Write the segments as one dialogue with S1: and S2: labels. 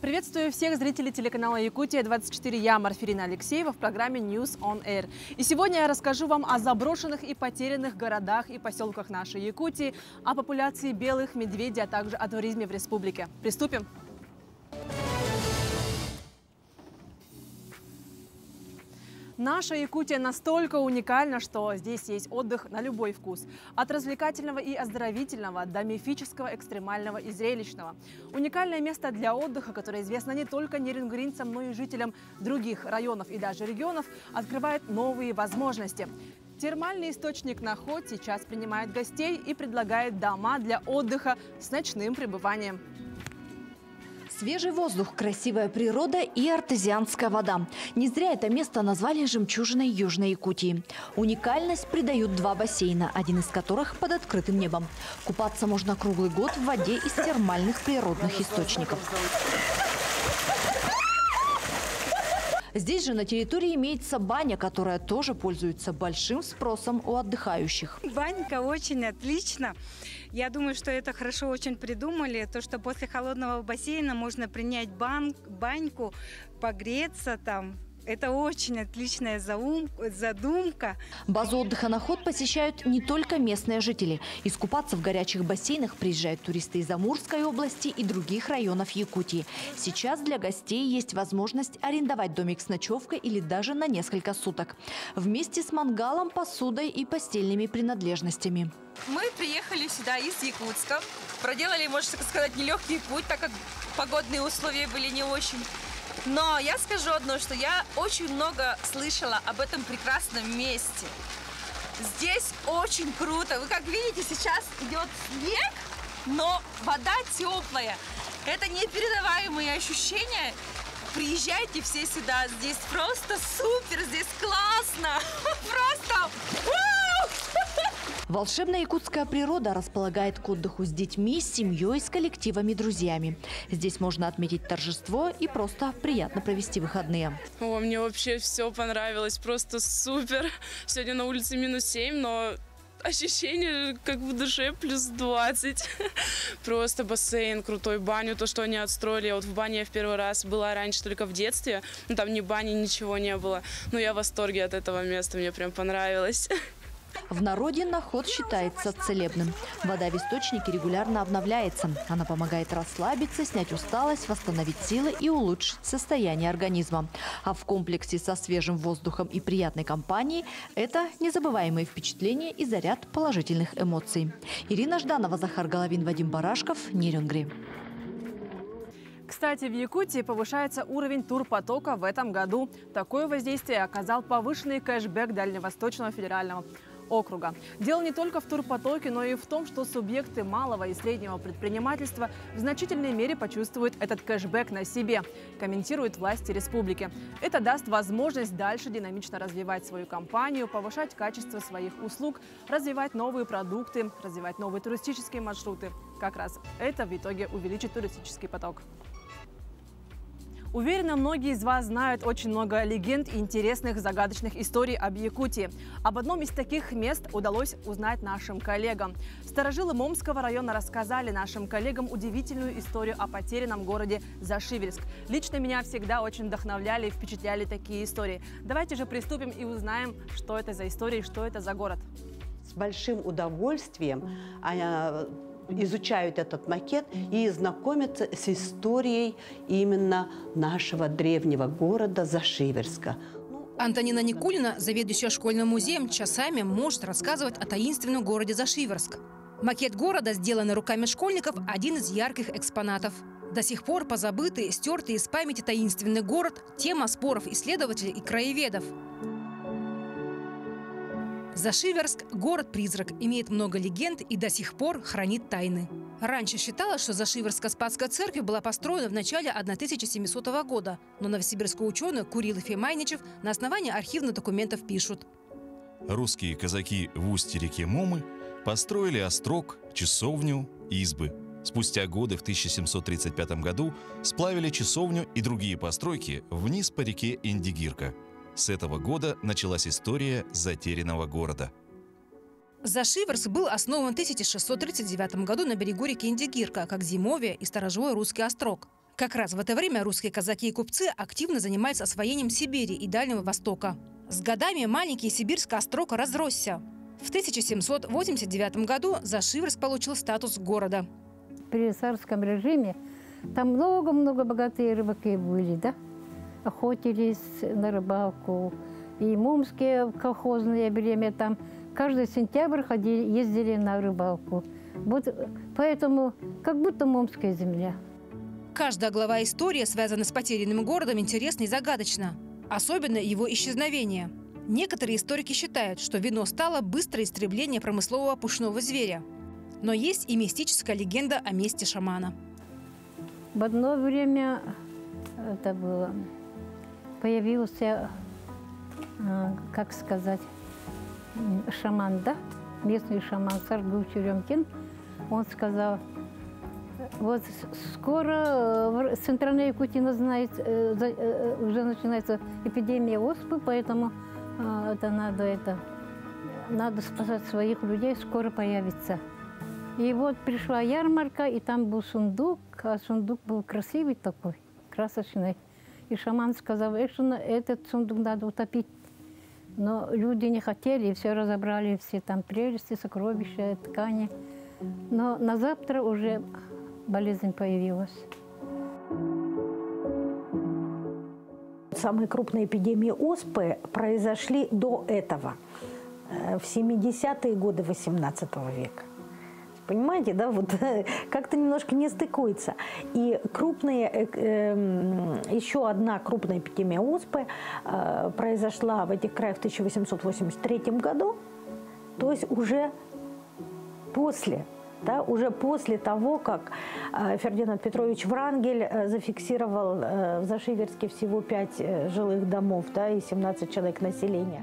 S1: Приветствую всех зрителей телеканала Якутия-24. Я Марфирина Алексеева в программе News on Air. И сегодня я расскажу вам о заброшенных и потерянных городах и поселках нашей Якутии, о популяции белых медведей, а также о туризме в республике. Приступим! Наша Якутия настолько уникальна, что здесь есть отдых на любой вкус. От развлекательного и оздоровительного до мифического, экстремального и зрелищного. Уникальное место для отдыха, которое известно не только нерюнгринцам, но и жителям других районов и даже регионов, открывает новые возможности. Термальный источник Наход сейчас принимает гостей и предлагает дома для отдыха с ночным пребыванием.
S2: Свежий воздух, красивая природа и артезианская вода. Не зря это место назвали жемчужиной Южной Якутии. Уникальность придают два бассейна, один из которых под открытым небом. Купаться можно круглый год в воде из термальных природных источников. Здесь же на территории имеется баня, которая тоже пользуется большим спросом у отдыхающих.
S3: Банька очень отлично. Я думаю, что это хорошо очень придумали. То, что после холодного бассейна можно принять баньку, погреться там. Это очень отличная задумка.
S2: Базу отдыха Наход посещают не только местные жители. Искупаться в горячих бассейнах приезжают туристы из Амурской области и других районов Якутии. Сейчас для гостей есть возможность арендовать домик с ночевкой или даже на несколько суток. Вместе с мангалом, посудой и постельными принадлежностями.
S4: Мы приехали сюда из Якутска. Проделали, можно сказать, нелегкий путь, так как погодные условия были не очень. Но я скажу одно, что я очень много слышала об этом прекрасном месте. Здесь очень круто. Вы как видите, сейчас идет снег, но вода теплая. Это непередаваемые ощущения. Приезжайте все сюда. Здесь просто супер, здесь классно. Просто...
S2: Волшебная якутская природа располагает к отдыху с детьми, с семьей, с коллективами, друзьями. Здесь можно отметить торжество и просто приятно провести выходные.
S5: О, мне вообще все понравилось, просто супер. Сегодня на улице -7, но ощущение как в душе +20. Просто бассейн крутой, баню, то, что они отстроили. Вот в бане я в первый раз была раньше только в детстве. Ну, там ни бани, ничего не было. Но я в восторге от этого места, мне прям понравилось.
S2: В народе Наход считается целебным. Вода в источнике регулярно обновляется. Она помогает расслабиться, снять усталость, восстановить силы и улучшить состояние организма. А в комплексе со свежим воздухом и приятной компанией это незабываемые впечатления и заряд положительных эмоций. Ирина Жданова, Захар Головин, Вадим Барашков, Нерюнгри.
S1: Кстати, в Якутии повышается уровень турпотока в этом году. Такое воздействие оказал повышенный кэшбэк Дальневосточного федерального округа. Дело не только в турпотоке, но и в том, что субъекты малого и среднего предпринимательства в значительной мере почувствуют этот кэшбэк на себе, комментируют власти республики. Это даст возможность дальше динамично развивать свою компанию, повышать качество своих услуг, развивать новые продукты, развивать новые туристические маршруты. Как раз это в итоге увеличит туристический поток. Уверена, многие из вас знают очень много легенд и интересных загадочных историй об Якутии. Об одном из таких мест удалось узнать нашим коллегам. Старожилы Момского района рассказали нашим коллегам удивительную историю о потерянном городе Зашивельск. Лично меня всегда очень вдохновляли и впечатляли такие истории. Давайте же приступим и узнаем, что это за история и что это за город.
S6: С большим удовольствием изучают этот макет и знакомятся с историей именно нашего древнего города Зашивельска.
S7: Антонина Никулина, заведующая школьным музеем, часами может рассказывать о таинственном городе Зашивельск. Макет города, сделанный руками школьников, один из ярких экспонатов. До сих пор позабытый, стертый из памяти таинственный город – тема споров исследователей и краеведов. Зашивельск – город-призрак, имеет много легенд и до сих пор хранит тайны. Раньше считалось, что Зашивельская Спасская церковь была построена в начале 1700 года, но новосибирский ученый Курилов и Майничев на основании архивных документов пишут.
S8: Русские казаки в устье реки Момы построили острог, часовню, избы. Спустя годы в 1735 году сплавили часовню и другие постройки вниз по реке Индигирка. С этого года началась история затерянного города.
S7: Зашивельск был основан в 1639 году на берегу реки Индигирка, как зимовье и сторожевой русский острог. Как раз в это время русские казаки и купцы активно занимаются освоением Сибири и Дальнего Востока. С годами маленький сибирский острог разросся. В 1789 году Зашиверск получил статус города.
S9: При царском режиме там много-много богатые рыбаки были, да? Охотились на рыбалку. И мумские колхозные время там каждый сентябрь ездили на рыбалку. Вот поэтому как будто мумская земля.
S7: Каждая глава истории, связанная с потерянным городом, интересна и загадочна. Особенно его исчезновение. Некоторые историки считают, что вино стало быстрое истребление промыслового пушного зверя. Но есть и мистическая легенда о месте шамана.
S9: В одно время это было, появился, как сказать, шаман, да? Местный шаман, Саргул Черемкин. Он сказал, вот скоро в Центральной Якутии уже начинается эпидемия оспы, поэтому надо спасать своих людей, скоро появится. И вот пришла ярмарка, и там был сундук, а сундук был красивый такой, красочный. И шаман сказал, что этот сундук надо утопить. Но люди не хотели, и все разобрали, все там прелести, сокровища, ткани. Но на завтра уже болезнь появилась.
S10: Самые крупные эпидемии оспы произошли до этого, в 70-е годы XVIII века. Понимаете, да, вот как-то немножко не стыкуется. И еще одна крупная эпидемия оспы произошла в этих краях в 1883 году, то есть уже после того, как Фердинанд Петрович Врангель зафиксировал в Зашиверске всего 5 жилых домов, да, и 17 человек населения.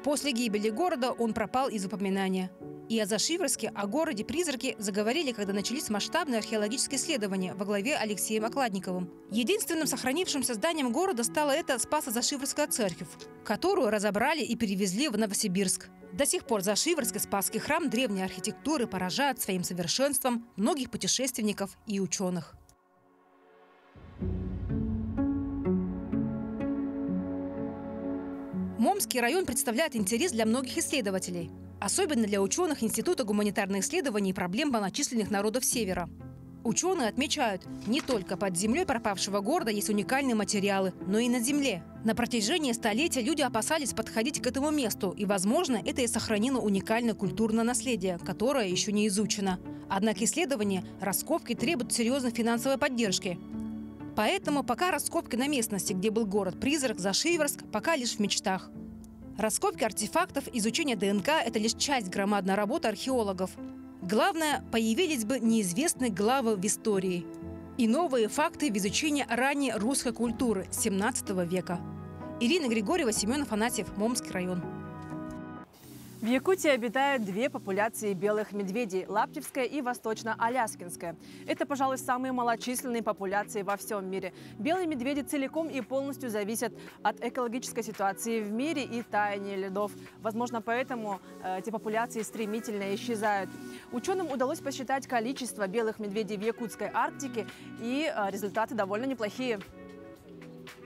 S7: После гибели города он пропал из упоминания. И о Зашиверске, о городе-призраке заговорили, когда начались масштабные археологические исследования во главе Алексеем Окладниковым. Единственным сохранившимся зданием города стала эта Спасо-Зашиверская церковь, которую разобрали и перевезли в Новосибирск. До сих пор Зашиверский Спасский храм древней архитектуры поражает своим совершенством многих путешественников и ученых. Момский район представляет интерес для многих исследователей. Особенно для ученых Института гуманитарных исследований и проблем малочисленных народов Севера. Ученые отмечают, не только под землей пропавшего города есть уникальные материалы, но и на земле. На протяжении столетий люди опасались подходить к этому месту, и, возможно, это и сохранило уникальное культурное наследие, которое еще не изучено. Однако исследования, раскопки требуют серьезной финансовой поддержки. Поэтому пока раскопки на местности, где был город-призрак, Зашиверск, пока лишь в мечтах. Раскопки артефактов, изучение ДНК – это лишь часть громадной работы археологов. Главное, появились бы неизвестные главы в истории и новые факты в изучении ранней русской культуры 17 века. Ирина Григорьева, Семен Афанасьев, Момский район.
S1: В Якутии обитают две популяции белых медведей – лаптевская и восточно-аляскинская. Это, пожалуй, самые малочисленные популяции во всем мире. Белые медведи целиком и полностью зависят от экологической ситуации в мире и таяния льдов. Возможно, поэтому эти популяции стремительно исчезают. Ученым удалось посчитать количество белых медведей в якутской Арктике, и результаты довольно неплохие.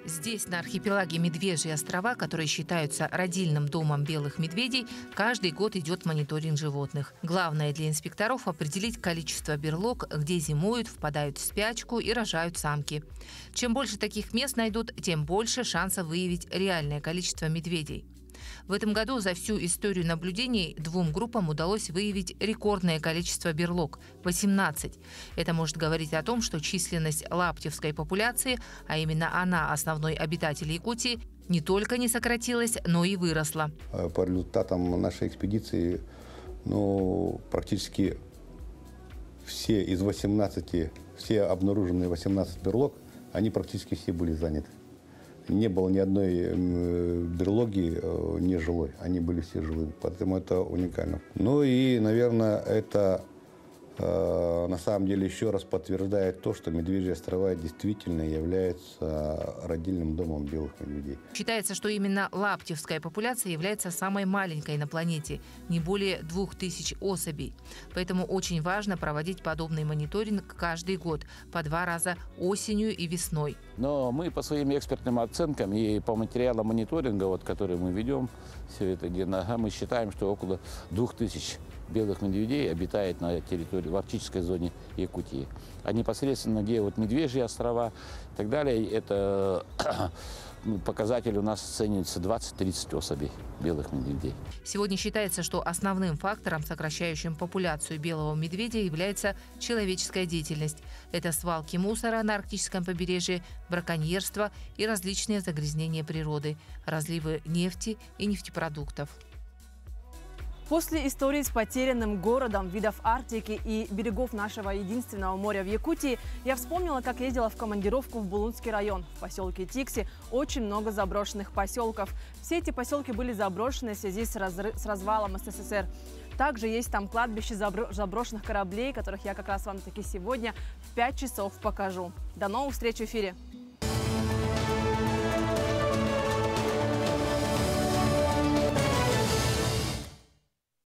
S11: Здесь, на архипелаге Медвежьи острова, которые считаются родильным домом белых медведей, каждый год идет мониторинг животных. Главное для инспекторов – определить количество берлог, где зимуют, впадают в спячку и рожают самки. Чем больше таких мест найдут, тем больше шансов выявить реальное количество медведей. В этом году за всю историю наблюдений двум группам удалось выявить рекордное количество берлог – 18. Это может говорить о том, что численность лаптевской популяции, а именно она основной обитатель Якутии, не только не сократилась, но и выросла.
S12: По результатам нашей экспедиции практически все из 18, все обнаруженные 18 берлог, они практически все были заняты. Не было ни одной берлоги нежилой, они были все жилые, поэтому это уникально. Ну и, наверное, это на самом деле еще раз подтверждает то, что Медвежьи острова действительно являются родильным домом белых медведей.
S11: Считается, что именно лаптевская популяция является самой маленькой на планете, не более 2000 особей. Поэтому очень важно проводить подобный мониторинг каждый год, по 2 раза осенью и весной.
S13: Но мы по своим экспертным оценкам и по материалам мониторинга, который мы ведем, все это мы считаем, что около 2000 белых медведей обитает на территории, в арктической зоне Якутии. А непосредственно где Медвежьи острова и так далее, это показатель у нас оценивается 20-30 особей белых медведей.
S11: Сегодня считается, что основным фактором, сокращающим популяцию белого медведя, является человеческая деятельность. Это свалки мусора на арктическом побережье, браконьерство и различные загрязнения природы, разливы нефти и нефтепродуктов.
S1: После истории с потерянным городом, видов Арктики и берегов нашего единственного моря в Якутии, я вспомнила, как ездила в командировку в Булунский район. В поселке Тикси очень много заброшенных поселков. Все эти поселки были заброшены в связи с развалом СССР. Также есть там кладбище заброшенных кораблей, которых я как раз вам таки сегодня в 5 часов покажу. До новых встреч в эфире!